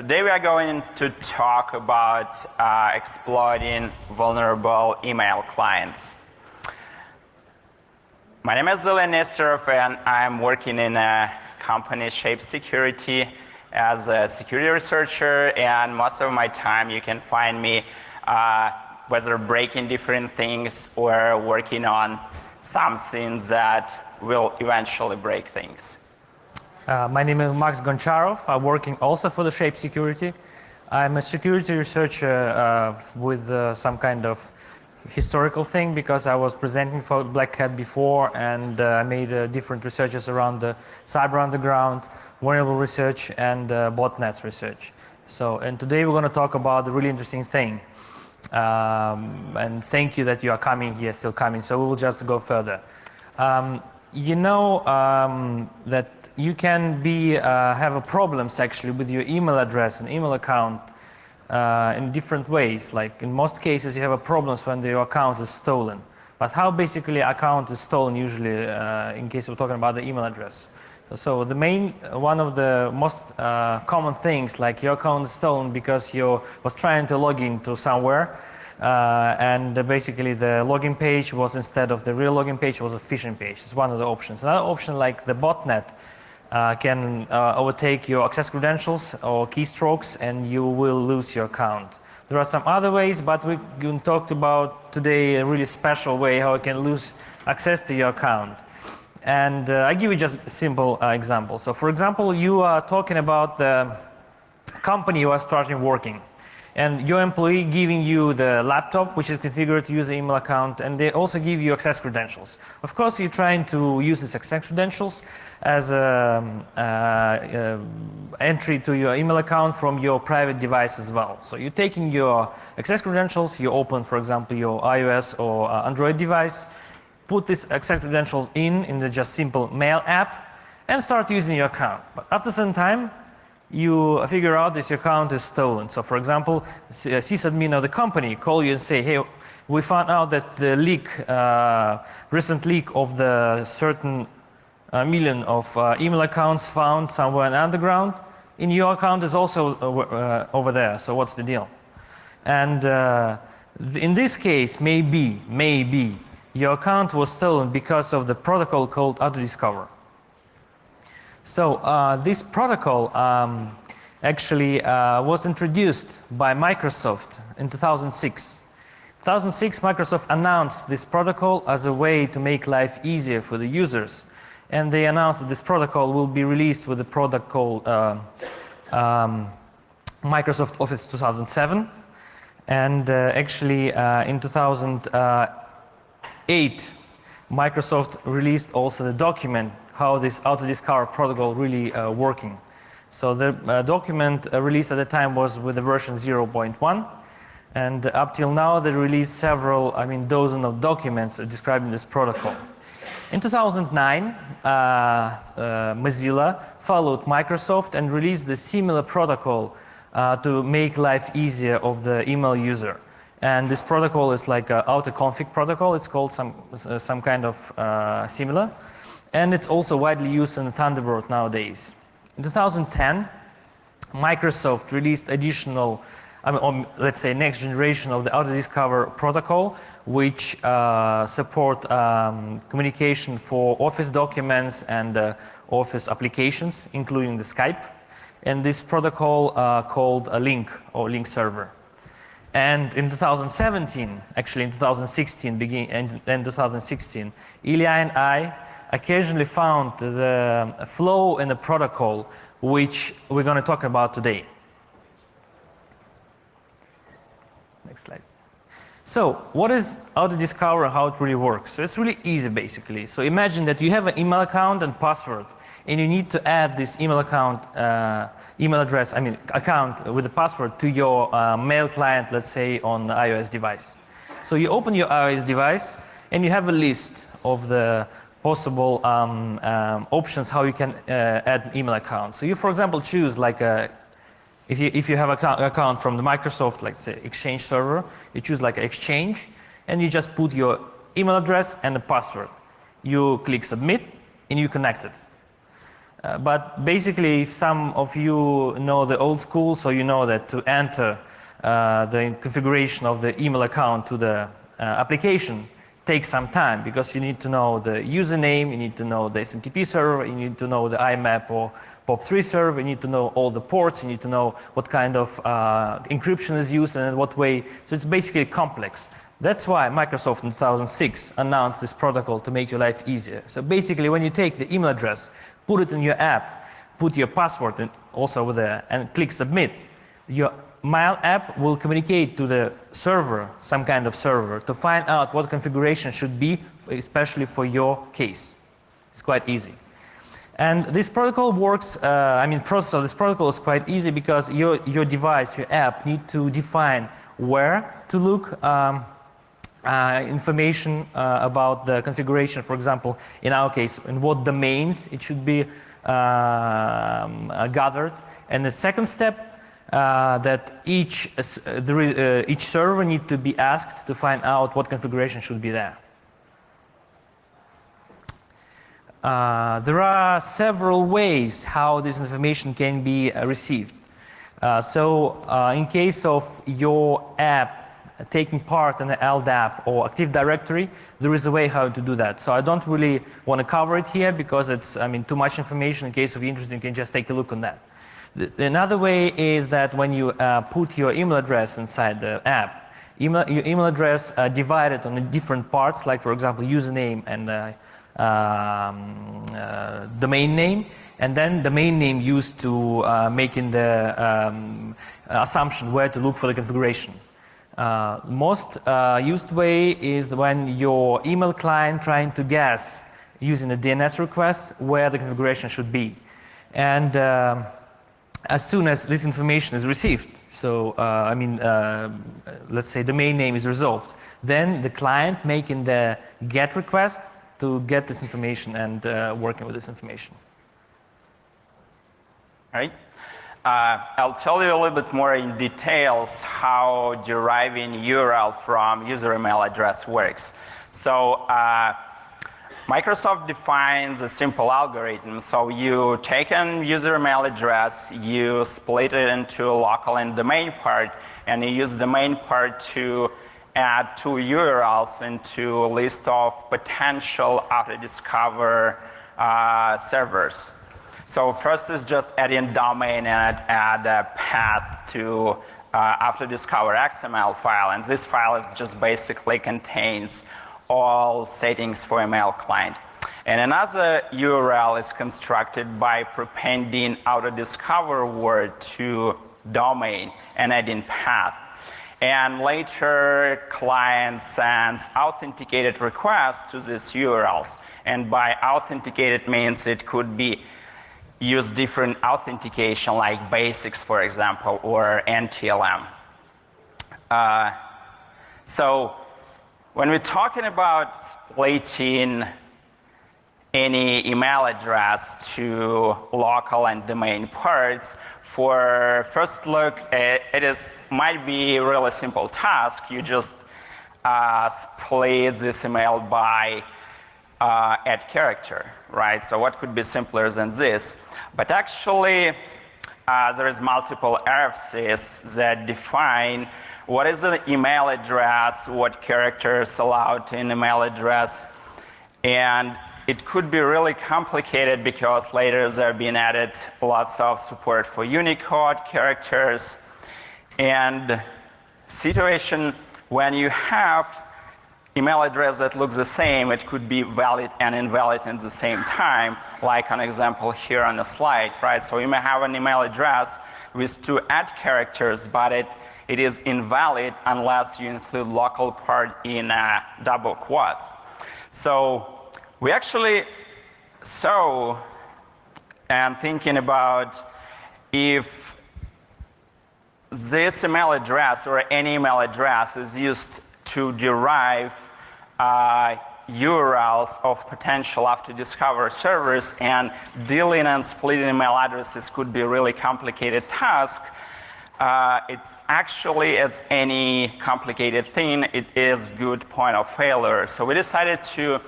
Today we are going to talk about exploiting vulnerable email clients. My name is Ilya Nesterov, and I'm working in a company, Shape Security, as a security researcher, and most of my time you can find me whether breaking different things or working on something that will eventually break things. My name is Max Goncharov. I'm working also for the Shape Security. I'm a security researcher with some kind of historical thing because I was presenting for Black Hat before, and I made different researches around the cyber underground, vulnerable research, and botnets research. And today we're going to talk about a really interesting thing. And thank you that you are coming here, still coming. So we will just go further. You know that you can have problems actually with your email address and email account in different ways. Like in most cases, you have problems when your account is stolen. But how basically account is stolen usually in case we're talking about the email address? So one of the most common things, like your account is stolen because you was trying to log into somewhere. And basically the login page was, instead of the real login page, was a phishing page. It's one of the options. Another option, like the botnet, can overtake your access credentials or keystrokes, and you will lose your account. There are some other ways, but we can talk about today a really special way how you can lose access to your account. And I give you just a simple example. So for example, you are talking about the company you are starting working, and your employee giving you the laptop, which is configured to use the email account, and they also give you access credentials. Of course, you're trying to use these access credentials as entry to your email account from your private device as well. So you're taking your access credentials, you open, for example, your iOS or Android device, put this access credentials in the just simple mail app, and start using your account. But after some time, you figure out this account is stolen. So for example, sysadmin of the company call you and say, hey, we found out that the recent leak of the certain million of email accounts found somewhere in underground, in your account is also over there. So what's the deal? And in this case, maybe your account was stolen because of the protocol called Autodiscover. So this protocol actually was introduced by Microsoft in 2006. 2006, Microsoft announced this protocol as a way to make life easier for the users. And they announced that this protocol will be released with a product called Microsoft Office 2007. And actually in 2008, Microsoft released also the document how this Autodiscover protocol really working. So the document released at the time was with the version 0.1, and up till now they released several, dozen of documents describing this protocol. In 2009, Mozilla followed Microsoft and released the similar protocol to make life easier of the email user. And this protocol is like an autoconfig protocol. It's called some kind of similar. And it's also widely used in Thunderbird nowadays. In 2010, Microsoft released additional, let's say next generation of the Autodiscover protocol, which support communication for Office documents and Office applications, including the Skype. And this protocol called a link or link server. And in 2017, actually in 2016, end 2016, Ilya and I occasionally found the flow in the protocol which we're going to talk about today. Next slide. So what is Autodiscover and how it really works? So it's really easy basically. So imagine that you have an email account and password, and you need to add this email account, account with the password to your mail client, let's say on the iOS device. So you open your iOS device and you have a list of the possible options how you can add email accounts. So you, for example, choose like if you have an account from the Microsoft, like say Exchange server, you choose like Exchange, and you just put your email address and the password. You click submit, and you connect it. But basically, if some of you know the old school, so you know that to enter the configuration of the email account to the application takes some time, because you need to know the username, you need to know the SMTP server, you need to know the IMAP or POP3 server, you need to know all the ports, you need to know what kind of encryption is used and in what way. So it's basically complex. That's why Microsoft in 2006 announced this protocol to make your life easier. So basically, when you take the email address, put it in your app, put your password in also over there, and click submit, your Mail app will communicate to the server, some kind of server, to find out what configuration should be, especially for your case. It's quite easy. And this protocol works, process of this protocol is quite easy, because your device, your app, need to define where to look information about the configuration. For example, in our case, in what domains it should be gathered. And the second step, that each server needs to be asked to find out what configuration should be there. There are several ways how this information can be received. In case of your app taking part in the LDAP or Active Directory, there is a way how to do that. So I don't really want to cover it here, because it's too much information. In case of interest, you can just take a look on that. Another way is that when you put your email address inside the app, your email address divided on the different parts, like for example username and domain name, and then domain name used to making the assumption where to look for the configuration. Most used way is when your email client trying to guess using a DNS request where the configuration should be. And as soon as this information is received, so let's say domain name is resolved, then the client making the GET request to get this information and working with this information. Right. I'll tell you a little bit more in details how deriving URL from user email address works. So Microsoft defines a simple algorithm. So you take an user email address, you split it into local and domain part, and you use the main part to add two URLs into a list of potential auto-discover servers. So first is just adding domain and add a path to auto-discover XML file, and this file is just basically contains all settings for email client. And another URL is constructed by prepending auto-discover word to domain and adding path. And later, client sends authenticated requests to these URLs. And by authenticated means it could be use different authentication like BASICs, for example, or NTLM. So when we're talking about splitting any email address to local and domain parts, for first look, might be a really simple task. You just split this email by add character, right? So what could be simpler than this? But actually, there is multiple RFCs that define what is an email address, what characters allowed in email address, and it could be really complicated because later there have been added lots of support for Unicode characters, and situation when you have email address that looks the same, it could be valid and invalid at the same time, like an example here on the slide, right? So you may have an email address with two add characters, but it is invalid unless you include local part in double quotes. So we actually saw and thinking about if this email address or any email address is used to derive URLs of potential auto-discover servers, and dealing and splitting email addresses could be a really complicated task. It's actually, as any complicated thing, it is good point of failure. So we decided to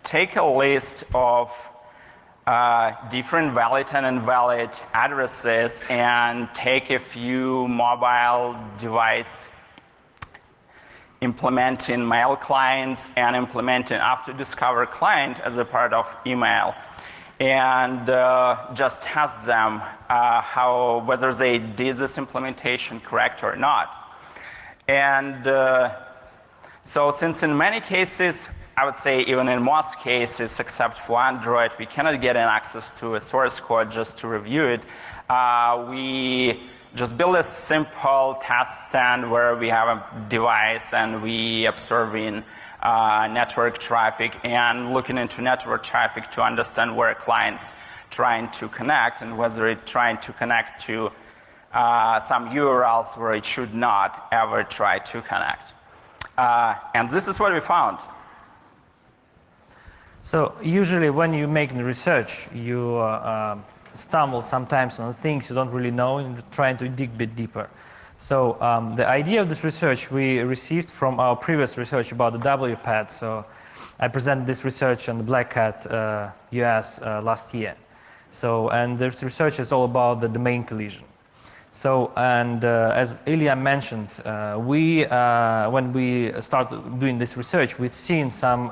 take a list of different valid and invalid addresses and take a few mobile device implementing mail clients and implementing AutoDiscover client as a part of email, and just test them whether they did this implementation correct or not. And so since in many cases, I would say even in most cases except for Android, we cannot get an access to a source code just to review it, we just build a simple test stand where we have a device and we observing network traffic and looking into network traffic to understand where clients trying to connect and whether it's trying to connect to some URLs where it should not ever try to connect. And this is what we found. So usually when you make the research, you stumble sometimes on things you don't really know and trying to dig a bit deeper. So the idea of this research we received from our previous research about the WPAD. So I presented this research on the Black Hat US last year. So, and this research is all about the domain collision. So, and as Ilya mentioned, when we started doing this research, we've seen some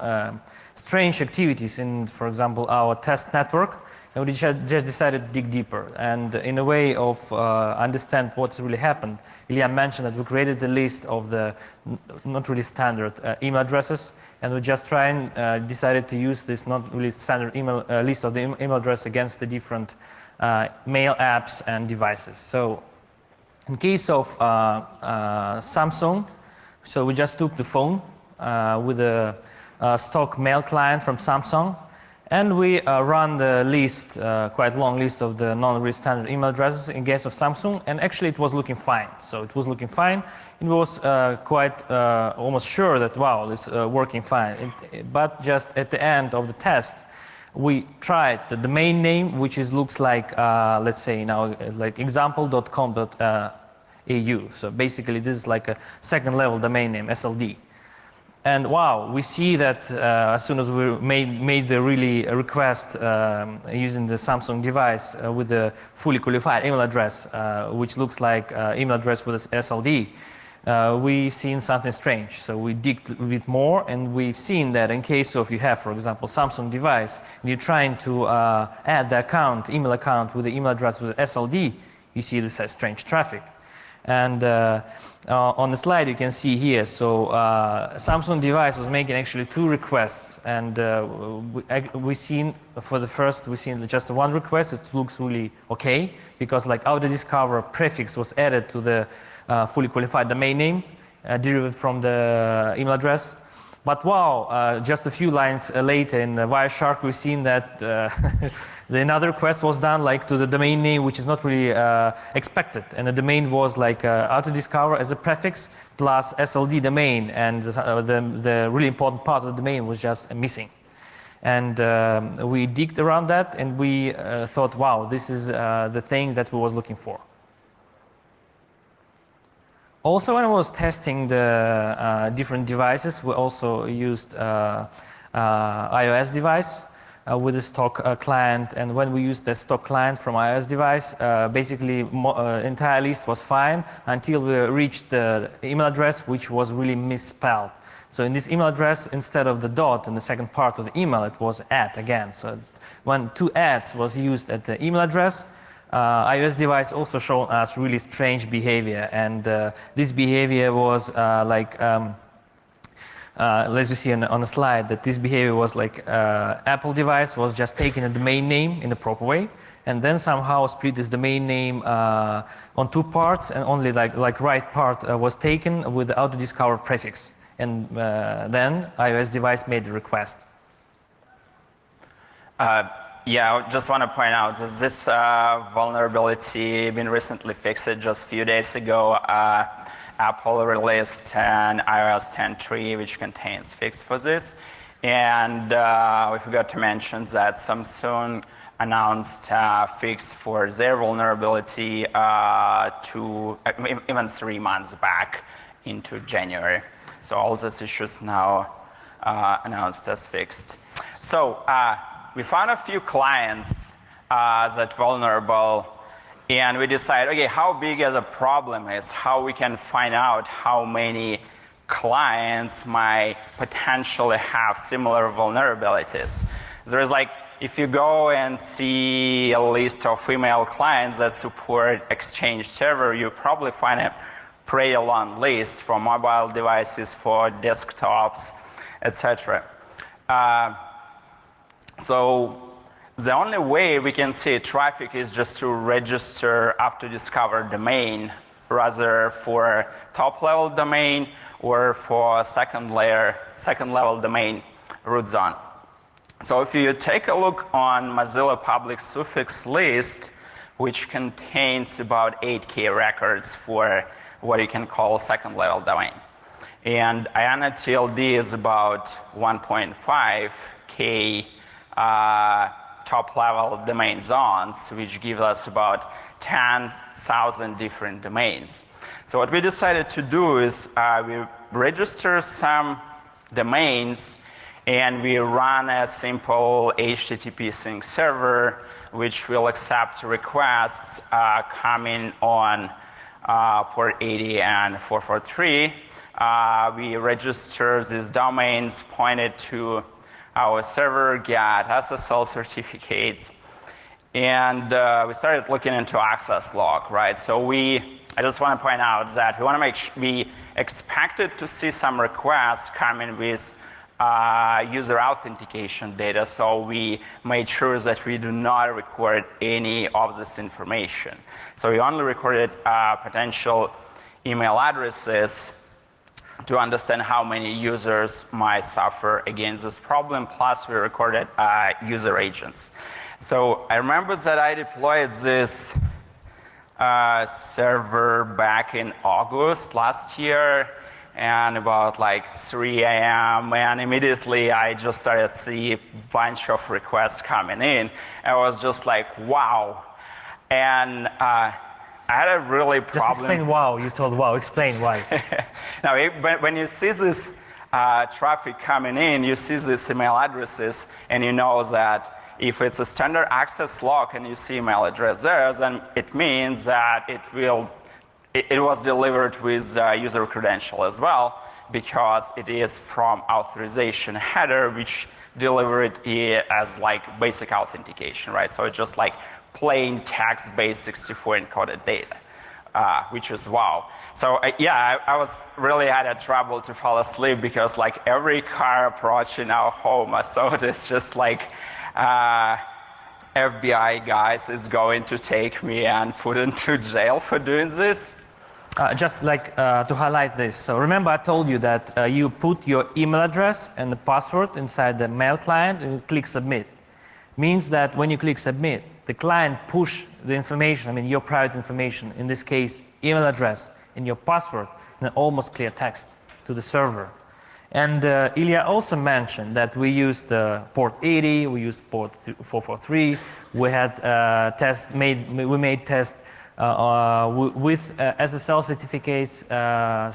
strange activities in, for example, our test network, and we just decided to dig deeper. And in a way of understand what's really happened, Ilya mentioned that we created a list of the not really standard email addresses, and we just decided to use this not really standard email list of the email address against the different mail apps and devices. So in case of Samsung, so we just took the phone with a stock mail client from Samsung, and we run the list, quite long list of the non-really standard email addresses in case of Samsung, and actually it was looking fine. So it was looking fine. It was quite almost sure that, wow, it's working fine. But just at the end of the test, we tried the domain name, which looks like, let's say now, like example.com.au. So basically this is like a second level domain name, SLD. And wow, we see that as soon as we made the really request using the Samsung device with the fully qualified email address, which looks like email address with SLD, we've seen something strange. So we digged a bit more, and we've seen that in case of you have, for example, Samsung device, and you're trying to add the account, email account with the email address with SLD, you see this as strange traffic. And on the slide you can see here, so Samsung device was making actually 2 requests, and we've seen just one request. It looks really okay, because like AutoDiscover prefix was added to the fully qualified domain name derived from the email address. But wow, just a few lines later in Wireshark, we've seen that another request was done like to the domain name, which is not really expected. And the domain was like AutoDiscover as a prefix plus SLD domain, and the really important part of the domain was just missing. And we digged around that, and we thought, wow, this is the thing that we was looking for. Also, when I was testing the different devices, we also used iOS device with a stock client. And when we used the stock client from iOS device, basically entire list was fine until we reached the email address, which was really misspelled. So in this email address, instead of the dot in the second part of the email, it was @ again. So when 2 @ was used at the email address, iOS device also showed us really strange behavior, and this behavior was let's see on the slide that this behavior was like Apple device was just taking a domain name in the proper way, and then somehow split this domain name on 2 parts, and only like right part was taken with the AutoDiscover prefix, and then iOS device made the request. Yeah, I just want to point out that this vulnerability been recently fixed just a few days ago. Apple released an iOS 10.3 which contains fix for this. And we forgot to mention that Samsung announced fix for their vulnerability even 3 months back into January. So all these issues now announced as fixed. So we found a few clients that vulnerable, and we decided, okay, how big as a problem is, how we can find out how many clients might potentially have similar vulnerabilities. There is like, if you go and see a list of email clients that support Exchange Server, you probably find a pretty long list for mobile devices, for desktops, etc. So the only way we can see traffic is just to register after discover domain, rather for top level domain or for second level domain root zone. So if you take a look on Mozilla public suffix list, which contains about 8K records for what you can call second level domain. And IANA TLD is about 1.5K top level domain zones, which give us about 10,000 different domains. So what we decided to do is we register some domains and we run a simple HTTP sync server which will accept requests coming on port 80 and 443. We register these domains pointed to our server, get SSL certificates, and we started looking into access log, right? So I just want to point out that we expected to see some requests coming with user authentication data, so we made sure that we do not record any of this information. So we only recorded potential email addresses to understand how many users might suffer against this problem, plus we recorded user agents. So I remember that I deployed this server back in August last year, and about like 3 a.m. and immediately I just started to see a bunch of requests coming in. I was just like, wow. And I had a really problem. Just explain wow. You told wow. Explain why. Now, when you see this traffic coming in, you see these email addresses, and you know that if it's a standard access log and you see email address there, then it means that it was delivered with user credential as well, because it is from authorization header, which delivered it as like basic authentication, right? So it's just like plain text-based 64 encoded data, which is wow. So I was really had a trouble to fall asleep because like every car approaching our home, I thought it's just like FBI guys is going to take me and put into jail for doing this. Just like to highlight this. So remember I told you that you put your email address and the password inside the mail client and you click submit. Means that when you click submit, the client push the information, your private information, in this case email address and your password in almost clear text to the server. And Ilya also mentioned that we used port 80, we used port 443, we had we made tests with SSL certificates,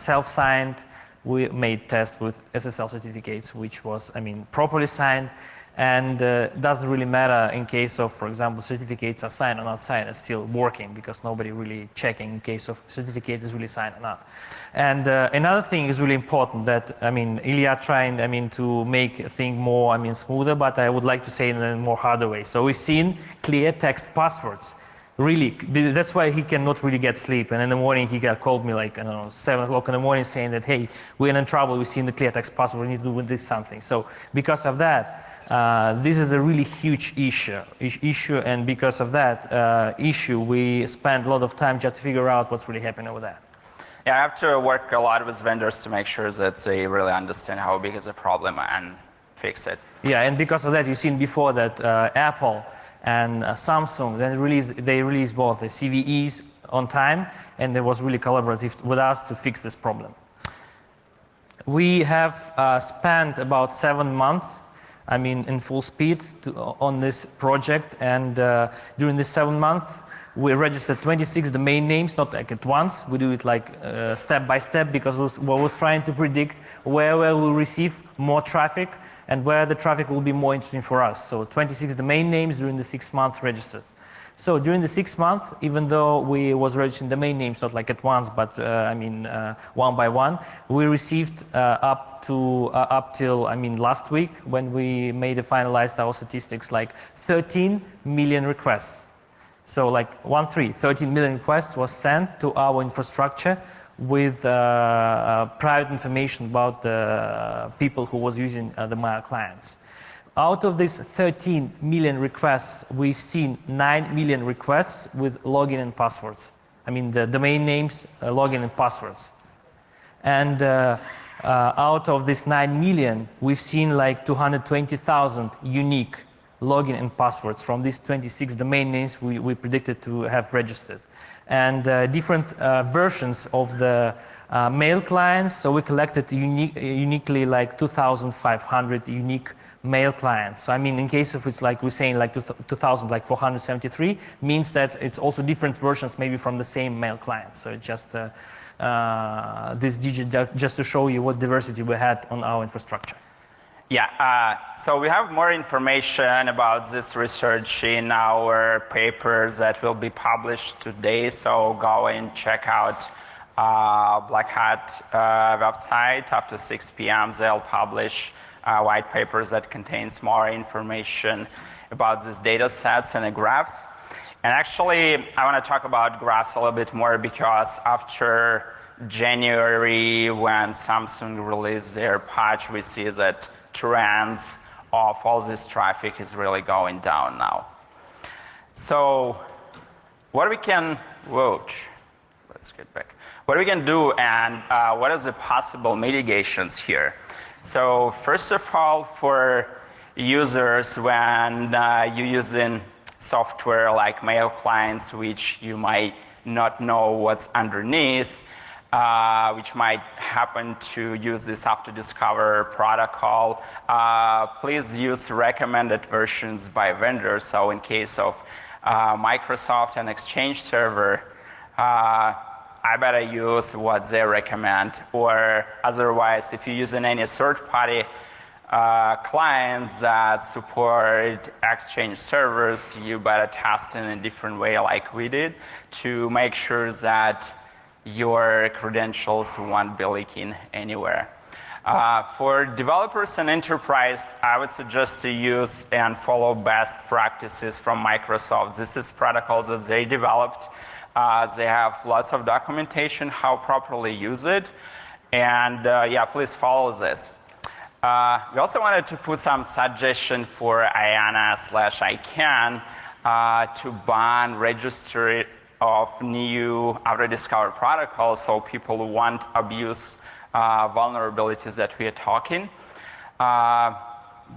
self-signed. We made tests with SSL certificates, which was, properly signed. And it doesn't really matter in case of, for example, certificates are signed or not signed, it's still working because nobody really checking in case of certificate is really signed or not. And another thing is really important that, Ilya trying, to make a thing more, smoother, but I would like to say in a more harder way. So we've seen clear text passwords. Really, that's why he cannot really get sleep. And in the morning, he called me like, 7 o'clock in the morning saying that, hey, we're in trouble, we've seen the clear text password, we need to do with this something. So because of that, this is a really huge issue, and because of that issue, we spend a lot of time just to figure out what's really happening with that. Yeah, I have to work a lot with vendors to make sure that they really understand how big is the problem and fix it. Yeah, and because of that, you've seen before that Apple and Samsung, they released both the CVEs on time, and it was really collaborative with us to fix this problem. We have spent about 7 months, in full speed on this project, and during this 7 months, we registered 26 domain names, not like at once. We do it like step by step because we was trying to predict where we will receive more traffic and where the traffic will be more interesting for us. So 26 domain names during the 6 months registered. So during the 6 months, even though we was registering domain names not like at once, but one by one, we received up till last week when we finalized our statistics, like 13 million requests. So like 13 million requests was sent to our infrastructure with private information about the people who was using the mail clients. Out of these 13 million requests, we've seen 9 million requests with login and passwords. The domain names, login and passwords. And out of this 9 million, we've seen like 220,000 unique login and passwords from these 26 domain names we predicted to have registered. And different versions of the mail clients. So we collected uniquely like 2,500 unique mail clients. So in case of it's like we're saying like 2,473 means that it's also different versions maybe from the same mail client. So it's just this digit just to show you what diversity we had on our infrastructure. Yeah, so we have more information about this research in our papers that will be published today. So go and check out Black Hat website. After 6 p.m. they'll publish white papers that contains more information about these data sets and the graphs. And actually, I want to talk about graphs a little bit more because after January, when Samsung released their patch, we see that trends of all this traffic is really going down now. So what we can, let's get back. What we can do and what are the possible mitigations here? So first of all, for users, when you're using software like mail clients, which you might not know what's underneath, which might happen to use this Auto-Discover protocol, please use recommended versions by vendor. So in case of Microsoft and Exchange server, I better use what they recommend, or otherwise, if you're using any third-party clients that support Exchange servers, you better test in a different way like we did to make sure that your credentials won't be leaking anywhere. For developers and enterprise, I would suggest to use and follow best practices from Microsoft. This is protocols that they developed. They have lots of documentation how properly use it, and yeah, please follow this. We also wanted to put some suggestion for IANA/ICANN to ban registry of new Auto-Discover protocols, so people won't abuse vulnerabilities that we are talking.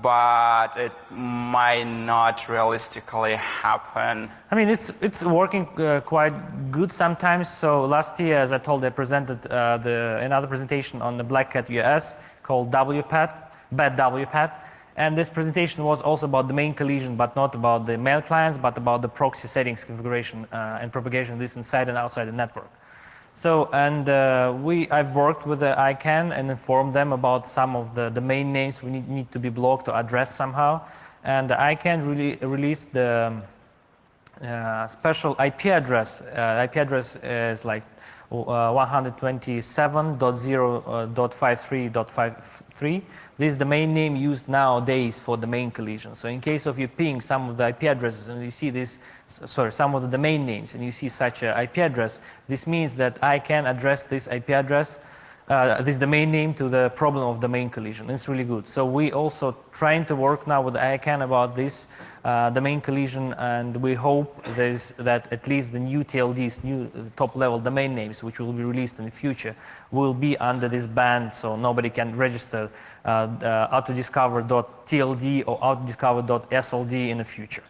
But it might not realistically happen. It's working quite good sometimes. So last year, as I told, I presented another presentation on the Black Hat US called Bad WPAT. And this presentation was also about domain collision, but not about the mail clients, but about the proxy settings configuration and propagation of this inside and outside the network. So, and I've worked with the ICANN and informed them about some of the domain names we need to be blocked or addressed somehow. And the ICANN released the special IP address. IP address is like 127.0.53.53. This is the domain name used nowadays for domain collision. So in case of you ping some of the IP addresses and you see this, some of the domain names and you see such an IP address, this means that I can address this IP address, this domain name to the problem of domain collision. It's really good. So we also trying to work now with ICANN about this domain collision, and we hope that at least the new TLDs, new top-level domain names, which will be released in the future, will be under this ban, so nobody can register autodiscover.tld or autodiscover.sld in the future.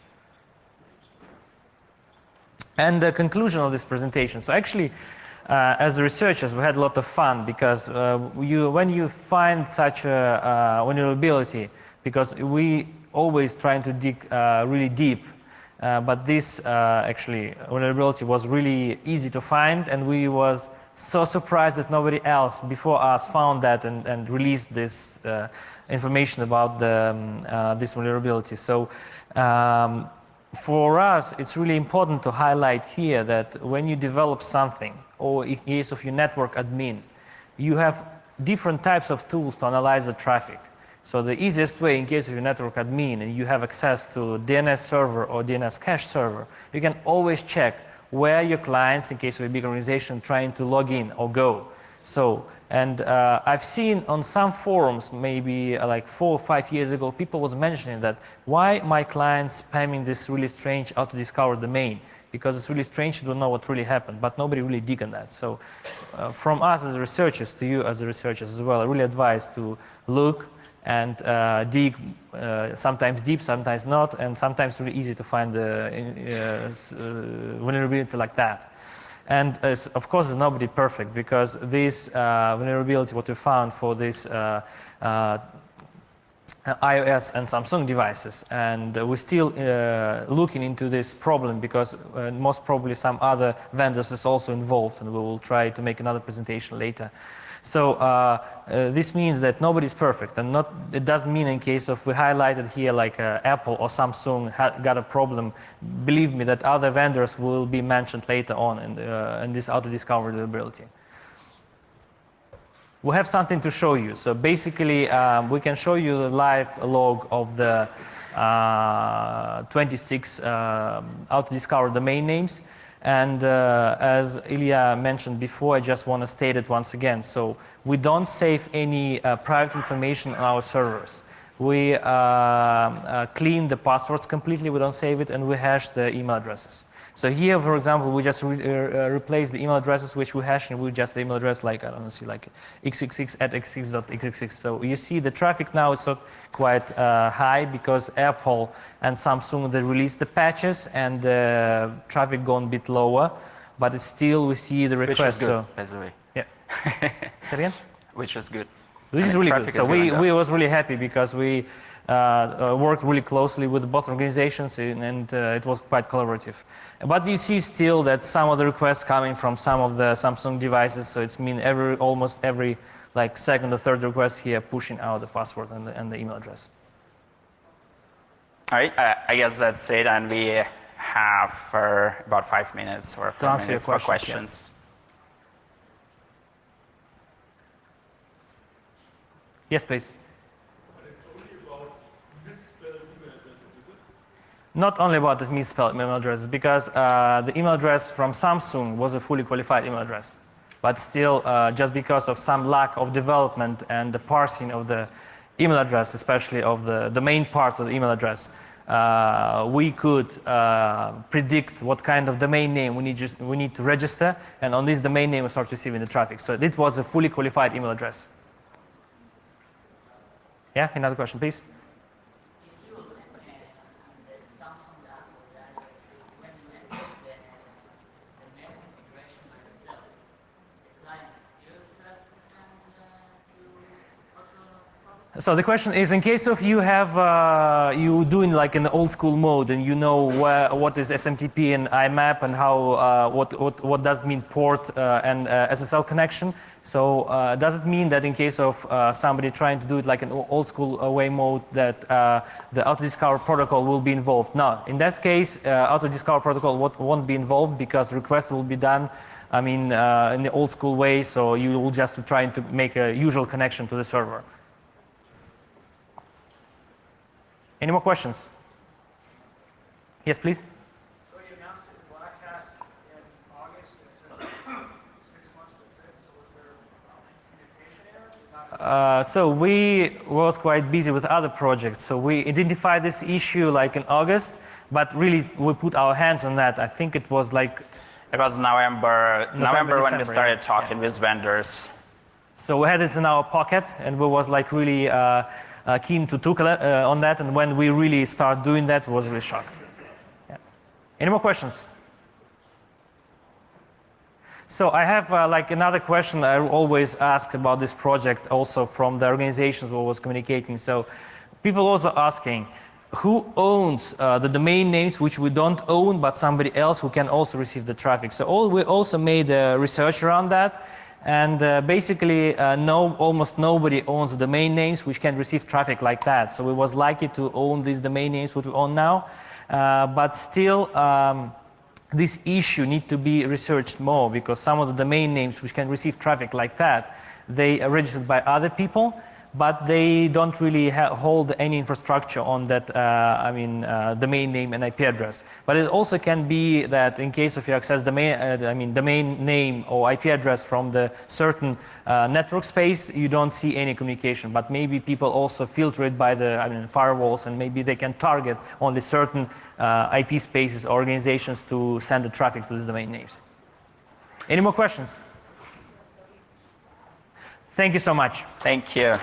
And the conclusion of this presentation. So actually, as researchers, we had a lot of fun because when you find such a vulnerability, because we always trying to dig really deep, but this actually vulnerability was really easy to find, and we was so surprised that nobody else before us found that and released this information about this vulnerability. So for us, it's really important to highlight here that when you develop something, or in case of your network admin, you have different types of tools to analyze the traffic. So the easiest way, in case of your network admin and you have access to DNS server or DNS cache server, you can always check where your clients, in case of a big organization, trying to log in or go. So, and I've seen on some forums, maybe like 4 or 5 years ago, people was mentioning that why my clients spamming this really strange auto-discover domain, because it's really strange, you don't know what really happened, but nobody really dig on that. So from us as researchers to you as the researchers as well, I really advise to look and dig, sometimes deep, sometimes not, and sometimes really easy to find the vulnerability like that. And of course, it's nobody perfect, because this vulnerability, what we found for this iOS and Samsung devices, and we're still looking into this problem, because most probably some other vendors is also involved, and we will try to make another presentation later. So this means that nobody's perfect, and it doesn't mean in case of we highlighted here like Apple or Samsung got a problem. Believe me that other vendors will be mentioned later on in this auto-discover vulnerability. We have something to show you. So basically, we can show you the live log of the 26 auto-discover domain names. And as Ilya mentioned before, I just want to state it once again. So we don't save any private information on our servers. We clean the passwords completely, we don't save it, and we hash the email addresses. So here, for example, we just replace the email addresses which we hash, and we just the email address like, I don't know, see like xxx@xxx.xxx. So you see the traffic now is not quite high, because Apple and Samsung, they released the patches, and the traffic gone a bit lower, but it's still, we see the request. Which is good, so, by the way. yeah. Say it again? Which is good. Which is really good. So we was really happy, because we worked really closely with both organizations, and it was quite collaborative. But you see still that some of the requests coming from some of the Samsung devices, so it's mean almost every like second or third request here pushing out the password and the email address. All right, I guess that's it, and we have about 5 minutes or 4 minutes for questions. Yeah. Yes, please. Not only about the misspelled email address, because the email address from Samsung was a fully qualified email address. But still, just because of some lack of development and the parsing of the email address, especially of the main part of the email address, we could predict what kind of domain name we need to register, and on this domain name we start receiving the traffic. So it was a fully qualified email address. Yeah, another question, please. So the question is, in case of you have you doing like in the old school mode, and you know what is SMTP and IMAP, and how what does mean port and SSL connection. So does it mean that in case of somebody trying to do it like an old school way mode, that the auto-discover protocol will be involved? No, in that case, auto-discover protocol won't be involved, because request will be done, I mean, in the old school way. So you will just try to make a usual connection to the server. Any more questions? Yes, please. So you announced it Black Hat in August. It took 6 months to fix. So was there communication error? So we was quite busy with other projects. So we identified this issue like in August, but really we put our hands on that. I think it was like... It was November when we December, started talking with vendors. So we had it in our pocket, and we was like really keen to talk on that. And when we really start doing that, we was really shocked. Yeah. Any more questions? So I have like another question I always ask about this project, also from the organizations who was communicating. So people also asking, who owns the domain names which we don't own, but somebody else who can also receive the traffic. So we also made research around that. And basically, almost nobody owns domain names which can receive traffic like that. So we was lucky to own these domain names what we own now. But still, this issue need to be researched more, because some of the domain names which can receive traffic like that, they are registered by other people, but they don't really hold any infrastructure on that domain name and IP address. But it also can be that in case of you access domain name or IP address from the certain network space, you don't see any communication. But maybe people also filter it by the firewalls, and maybe they can target only certain IP spaces or organizations to send the traffic to these domain names. Any more questions? Thank you so much. Thank you.